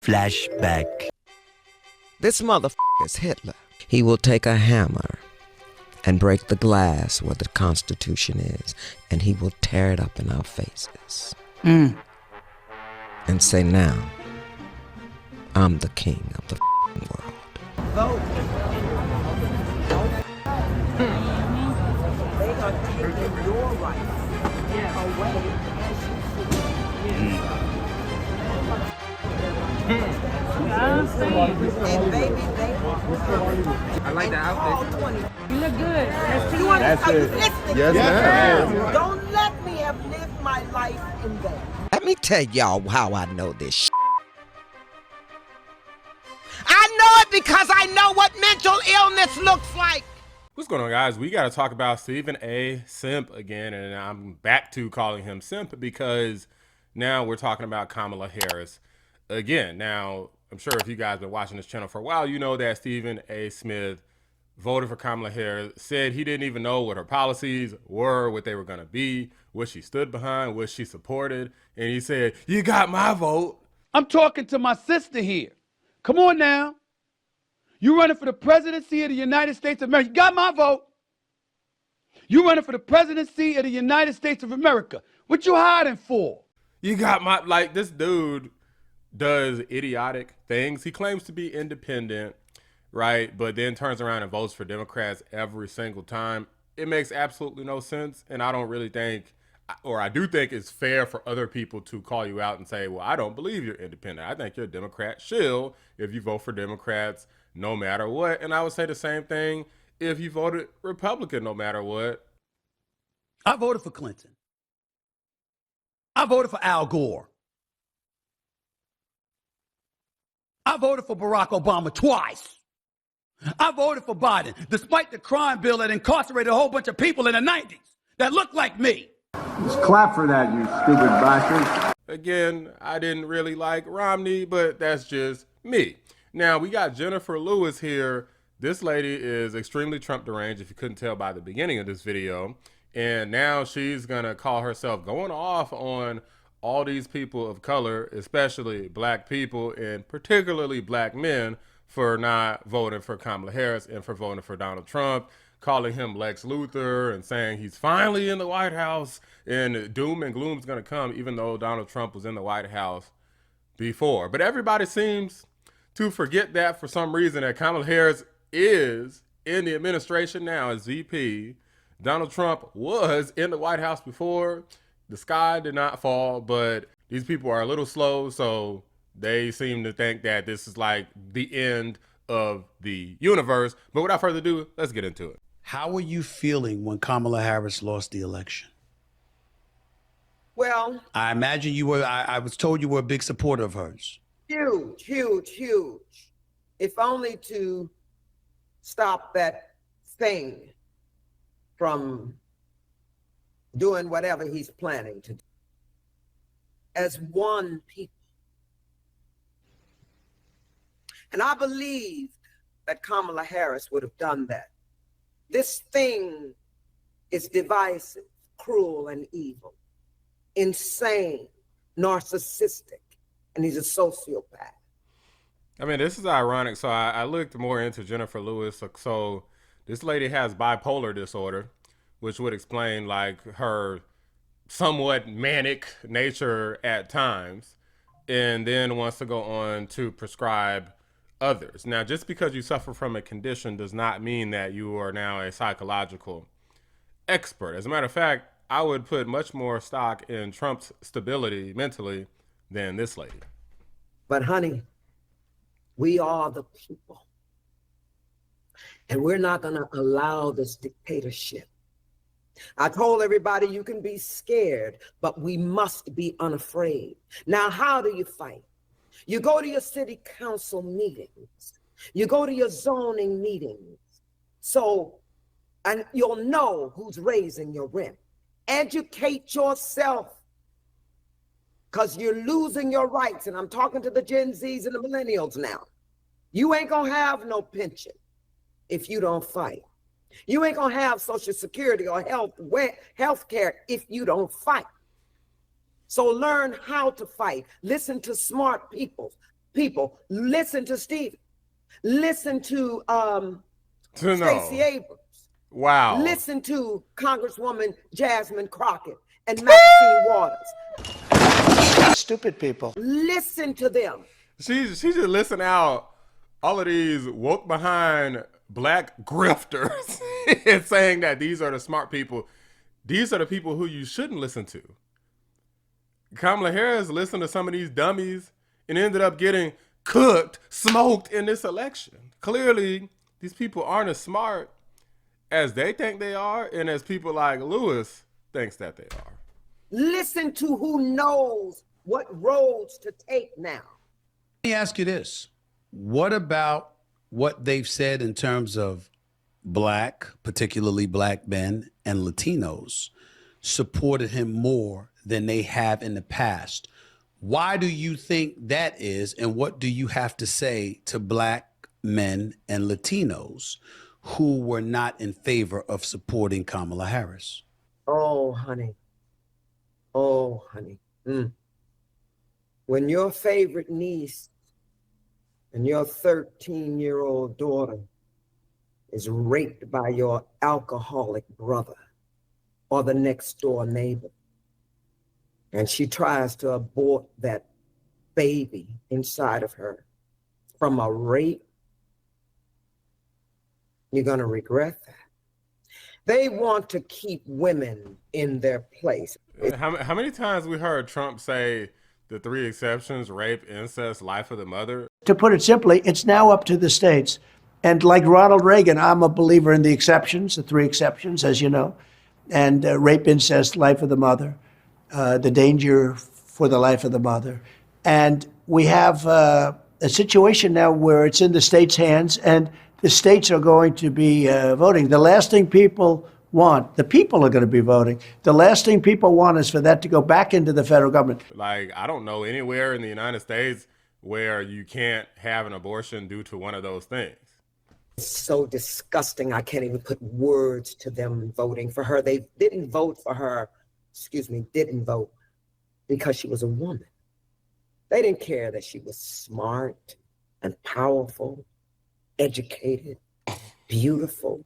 Flashback. This motherfucker's Hitler. He will take a hammer and break the glass where the Constitution is, and he will tear it up in our faces. And say, now, I'm the king of the world. Vote. They are taking your rights away. And baby, I like the outfit. You look good. That's it. Yes, ma'am. Don't let me have lived my life in vain. Let me tell y'all how I know this shit. I know it because I know what mental illness looks like. What's going on, guys? We got to talk about Stephen A. Simp again, and I'm back to calling him Simp because now we're talking about Kamala Harris again. Now, I'm sure if you guys have been watching this channel for a while, you know that Stephen A. Smith voted for Kamala Harris, said he didn't even know what her policies were, what they were going to be, what she stood behind, what she supported, and he said, "You got my vote." I'm talking to my sister here. Come on now. You running for the presidency of the United States of America. You got my vote. You running for the presidency of the United States of America. What you hiding for? You got my, like, this dude does idiotic things. He claims to be independent, right? But then turns around and votes for Democrats every single time. It makes absolutely no sense. And I don't really think, or I do think it's fair for other people to call you out and say, well, I don't believe you're independent. I think you're a Democrat shill if you vote for Democrats no matter what. And I would say the same thing if you voted Republican no matter what. I voted for Clinton. I voted for Al Gore. I voted for Barack Obama twice. I voted for Biden, despite the crime bill that incarcerated a whole bunch of people in the 90s that looked like me. Just clap for that, you stupid bastard. Again, I didn't really like Romney, but that's just me. Now, we got Jenifer Lewis here. This lady is extremely Trump deranged, if you couldn't tell by the beginning of this video. And now she's going to call herself going off on all these people of color, especially black people, and particularly black men, for not voting for Kamala Harris and for voting for Donald Trump, calling him Lex Luthor and saying he's finally in the White House and doom and gloom is going to come, even though Donald Trump was in the White House before. But everybody seems to forget that for some reason, that Kamala Harris is in the administration now as VP. Donald Trump was in the White House before. The sky did not fall, but these people are a little slow, so they seem to think that this is like the end of the universe. But without further ado, let's get into it. How were you feeling when Kamala Harris lost the election? Well, I imagine you were, I was told you were a big supporter of hers. huge, huge, huge. If only to stop that thing from doing whatever he's planning to do. As one people. And I believed that Kamala Harris would have done that. This thing is divisive, cruel, and evil, insane, narcissistic, and he's a sociopath. I mean, this is ironic. So I looked more into Jenifer Lewis. So this lady has bipolar disorder, which would explain like her somewhat manic nature at times, and then wants to go on to prescribe others. Now, just because you suffer from a condition does not mean that you are now a psychological expert. As a matter of fact, I would put much more stock in Trump's stability mentally than this lady. But honey, we are the people. And we're not going to allow this dictatorship. I told everybody you can be scared, but we must be unafraid. Now, how do you fight? You go to your city council meetings. You go to your zoning meetings. And you'll know who's raising your rent. Educate yourself, because you're losing your rights. And I'm talking to the Gen Zs and the millennials now. You ain't gonna have no pension if you don't fight. You ain't gonna have Social Security or health care if you don't fight. So learn how to fight. Listen to smart people. people. Listen to Steve. Listen to Stacey Abrams. Wow. Listen to Congresswoman Jasmine Crockett and Maxine Waters. Stupid people. Listen to them. She should listen out all of these woke behind black grifters and saying that these are the smart people. These are the people who you shouldn't listen to. Kamala Harris listened to some of these dummies and ended up getting cooked, smoked in this election. Clearly, these people aren't as smart as they think they are and as people like Lewis thinks that they are. Listen to who knows what roads to take now. Let me ask you this. What about what they've said in terms of black, particularly black men and Latinos, supported him more than they have in the past? Why do you think that is? And what do you have to say to black men and Latinos who were not in favor of supporting Kamala Harris? Oh, honey. Oh, honey. When your favorite niece and your 13-year-old daughter is raped by your alcoholic brother or the next door neighbor, and she tries to abort that baby inside of her from a rape, you're going to regret that. They want to keep women in their place. How many times we heard Trump say the 3 exceptions, rape, incest, life of the mother? To put it simply, it's now up to the states. And like Ronald Reagan, I'm a believer in the exceptions, the 3 exceptions, as you know, and rape, incest, life of the mother, the danger for the life of the mother. And we have a situation now where it's in the states' hands, and the states are going to be voting. The last thing people want, the people are going to be voting. The last thing people want is for that to go back into the federal government. Like, I don't know anywhere in the United States where you can't have an abortion due to one of those things. It's so disgusting. I can't even put words to them voting for her. They didn't vote for her, didn't vote because she was a woman. They didn't care that she was smart and powerful, educated, beautiful,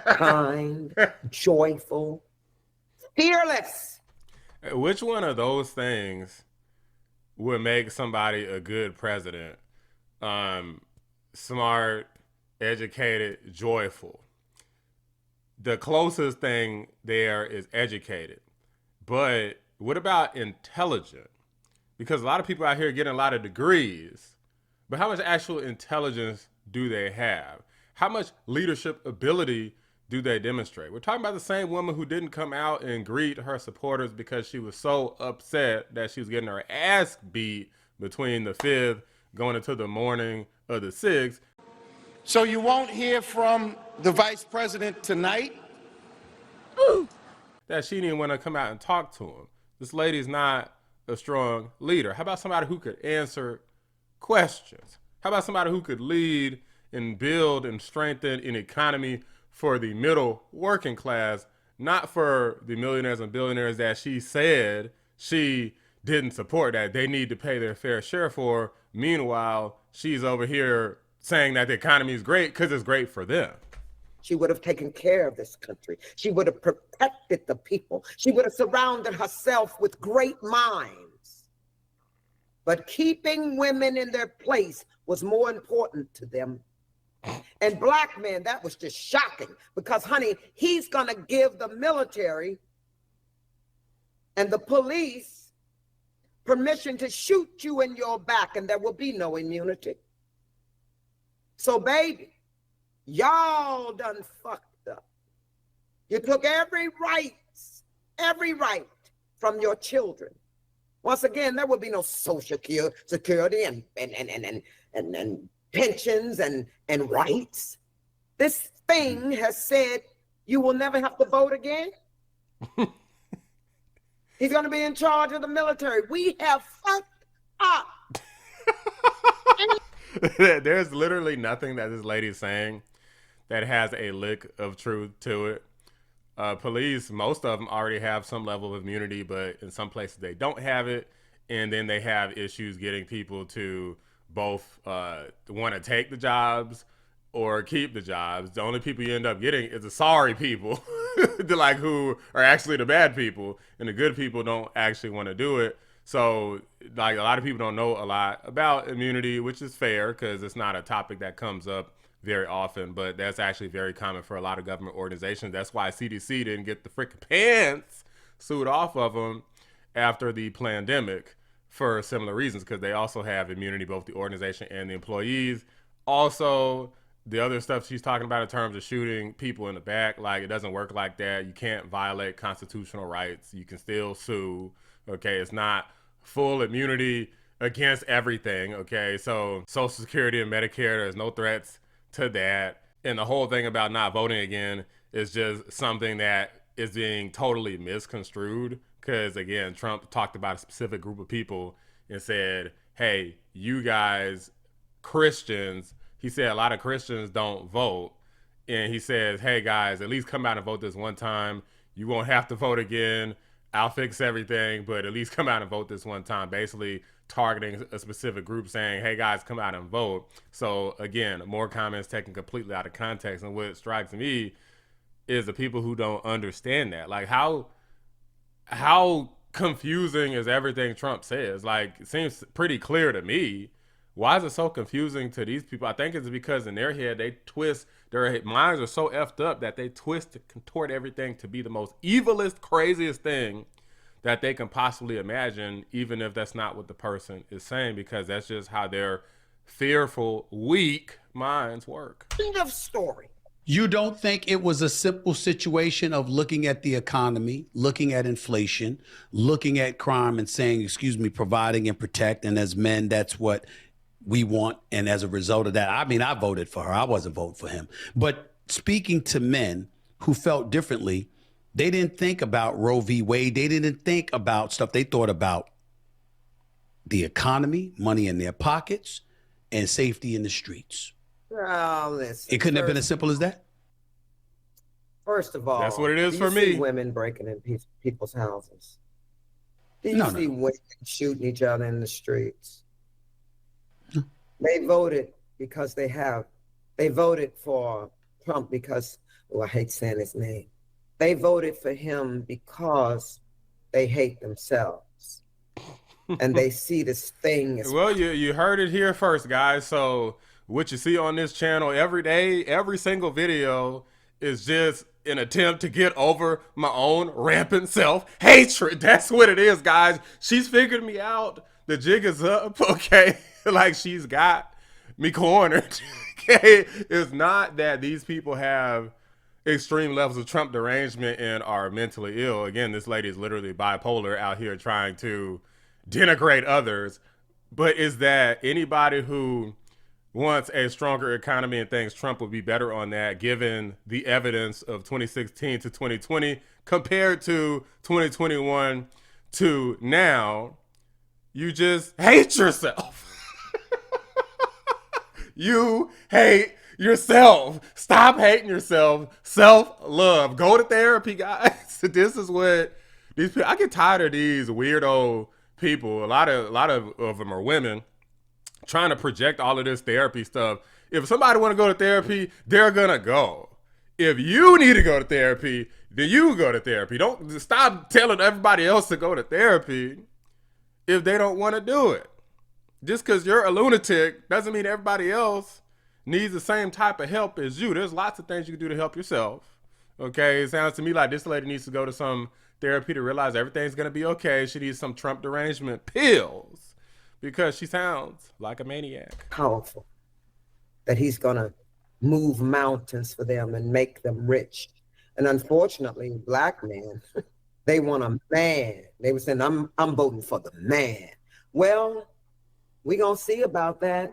kind, joyful, fearless. Which one of those things would make somebody a good president? Smart, educated, joyful. The closest thing there is educated. But what about intelligent? Because a lot of people out here getting a lot of degrees, but how much actual intelligence do they have? How much leadership ability do they demonstrate? We're talking about the same woman who didn't come out and greet her supporters because she was so upset that she was getting her ass beat between the 5th going into the morning of the 6th. So you won't hear from the vice president tonight? That she didn't want to come out and talk to him. This lady's not a strong leader. How about somebody who could answer questions? How about somebody who could lead and build and strengthen an economy for the middle working class, not for the millionaires and billionaires that she said she didn't support, that they need to pay their fair share for. Meanwhile, she's over here saying that the economy is great because it's great for them. She would have taken care of this country. She would have protected the people. She would have surrounded herself with great minds. But keeping women in their place was more important to them. And black men, that was just shocking because, honey, he's going to give the military and the police permission to shoot you in your back and there will be no immunity. So, baby, y'all done fucked up. You took every right from your children. Once again, there will be no social security and pensions and rights. This thing has said you will never have to vote again. He's going to be in charge of the military. We have fucked up. There's literally nothing that this lady is saying that has a lick of truth to it. Police, most of them already have some level of immunity, but in some places they don't have it. And then they have issues getting people to both want to take the jobs or keep the jobs. The only people you end up getting is the sorry people, like who are actually the bad people, and the good people don't actually want to do it. So like a lot of people don't know a lot about immunity, which is fair because it's not a topic that comes up very often, but that's actually very common for a lot of government organizations. That's why CDC didn't get the freaking pants sued off of them after the pandemic for similar reasons, because they also have immunity, both the organization and the employees. Also, the other stuff she's talking about in terms of shooting people in the back, like it doesn't work like that. You can't violate constitutional rights. You can still sue. Okay, it's not full immunity against everything. Okay, so Social Security and Medicare, there's no threats to that. And the whole thing about not voting again is just something that is being totally misconstrued, because again, Trump talked about a specific group of people and said, hey, you guys Christians, he said a lot of Christians don't vote, and he says, hey guys, at least come out and vote this one time. You won't have to vote again. I'll fix everything, but at least come out and vote this one time. Basically targeting a specific group, saying, hey guys, come out and vote. So again, more comments taken completely out of context. And what strikes me is the people who don't understand that. Like how confusing is everything Trump says? Like, it seems pretty clear to me. Why is it so confusing to these people? I think it's because in their head, they twist, their minds are so effed up that they twist and contort everything to be the most evilest, craziest thing that they can possibly imagine, even if that's not what the person is saying, because that's just how their fearful, weak minds work. End of story. You don't think it was a simple situation of looking at the economy, looking at inflation, looking at crime and saying, excuse me, providing and protect, and as men, that's what we want. And as a result of that, I mean, I voted for her. I wasn't voting for him. But speaking to men who felt differently, they didn't think about Roe v. Wade. They didn't think about stuff. They thought about the economy, money in their pockets, and safety in the streets. Well, listen, It couldn't have been as simple as that? First of all, That's what it is do you for see me. Women breaking in people's houses. Do you No, see no. women shooting each other in the streets? They voted because they voted for Trump because, oh, I hate saying his name. They voted for him because they hate themselves. And they see this thing as Well, you heard it here first, guys. So what you see on this channel every day, every single video is just an attempt to get over my own rampant self-hatred. That's what it is, guys. She's figured me out. The jig is up, okay? Like, she's got me cornered, okay? It's not that these people have extreme levels of Trump derangement and are mentally ill. Again, this lady is literally bipolar out here trying to denigrate others. But is that anybody who wants a stronger economy and thinks Trump would be better on that, given the evidence of 2016 to 2020 compared to 2021 to now, you just hate yourself. You hate yourself. Stop hating yourself. Self-love. Go to therapy, guys. This is what these people, I get tired of these weirdo people. A lot of them are women trying to project all of this therapy stuff. If somebody want to go to therapy, they're gonna go. If you need to go to therapy, then you go to therapy. Don't stop telling everybody else to go to therapy if they don't want to do it. Just because you're a lunatic doesn't mean everybody else needs the same type of help as you. There's lots of things you can do to help yourself. Okay, it sounds to me like this lady needs to go to some therapy to realize everything's gonna be okay. She needs some Trump derangement pills because she sounds like a maniac. powerful, that he's going to move mountains for them and make them rich. And unfortunately, black men, they want a man. They were saying, I'm voting for the man. Well, we're going to see about that.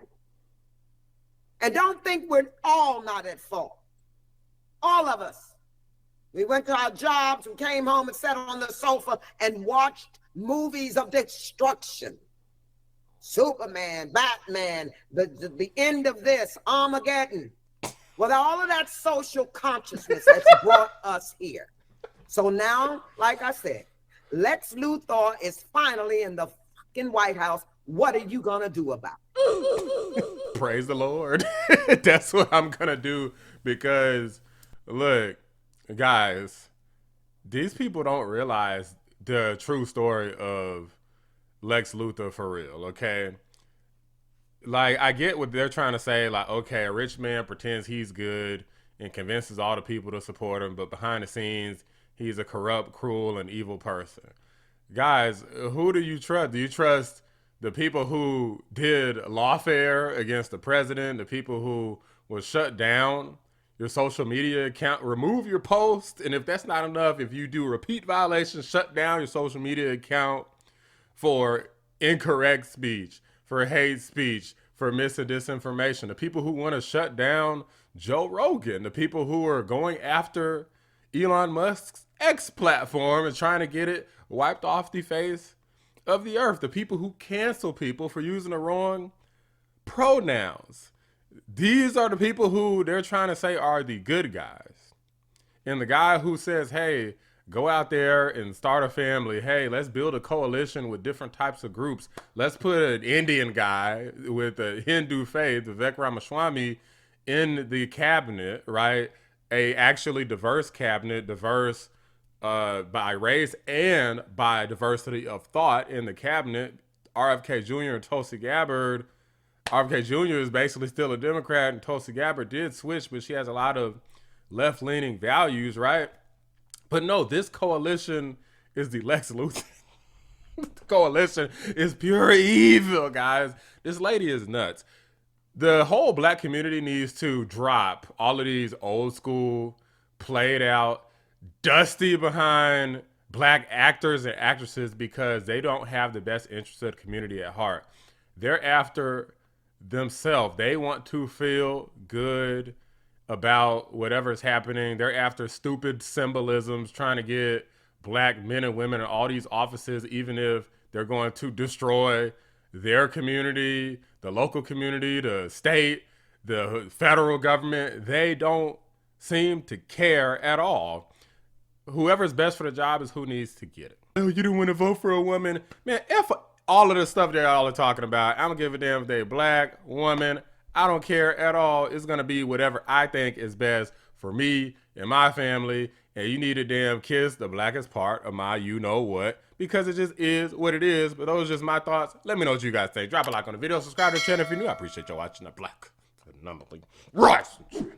And don't think we're all not at fault. All of us. We went to our jobs, we came home and sat on the sofa and watched movies of destruction. Superman, Batman, the end of this, Armageddon. Well, all of that social consciousness has brought us here. So now, like I said, Lex Luthor is finally in the fucking White House. What are you gonna do about it? Praise the Lord. That's what I'm gonna do, because look, guys, these people don't realize the true story of Lex Luthor for real, okay? Like, I get what they're trying to say, like, okay, a rich man pretends he's good and convinces all the people to support him, but behind the scenes, he's a corrupt, cruel, and evil person. Guys, who do you trust? Do you trust the people who did lawfare against the president, the people who will shut down your social media account, remove your post, and if that's not enough, if you do repeat violations, shut down your social media account for incorrect speech, for hate speech, for mis and disinformation, the people who want to shut down Joe Rogan, the people who are going after Elon Musk's X platform and trying to get it wiped off the face of the earth, the people who cancel people for using the wrong pronouns. These are the people who they're trying to say are the good guys. And the guy who says, hey, go out there and start a family. Hey, let's build a coalition with different types of groups. Let's put an Indian guy with a Hindu faith, Vivek Ramaswamy, in the cabinet, right? A actually diverse cabinet, diverse by race and by diversity of thought in the cabinet. RFK Jr. and Tulsi Gabbard. RFK Jr. is basically still a Democrat, and Tulsi Gabbard did switch, but she has a lot of left-leaning values, right? But no, this coalition is the Lex Luthor. The coalition is pure evil, guys. This lady is nuts. The whole black community needs to drop all of these old school, played out, dusty behind black actors and actresses, because they don't have the best interests of the community at heart. They're after themselves. They want to feel good about whatever's happening. They're after stupid symbolisms, trying to get black men and women in all these offices, even if they're going to destroy their community, the local community, the state, the federal government. They don't seem to care at all. Whoever's best for the job is who needs to get it. Oh, you didn't want to vote for a woman? Man, F all of the stuff they're all talking about. I don't give a damn if they're black, woman. I don't care at all. It's going to be whatever I think is best for me and my family. And you need to damn kiss the blackest part of my you-know-what, because it just is what it is. But those are just my thoughts. Let me know what you guys think. Drop a like on the video. Subscribe to the channel if you're new. I appreciate y'all watching the Black Anomaly Rising channel.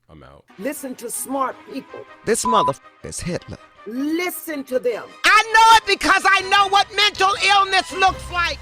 I'm out. Listen to smart people. This motherfucker is Hitler. Listen to them. I know it because I know what mental illness looks like.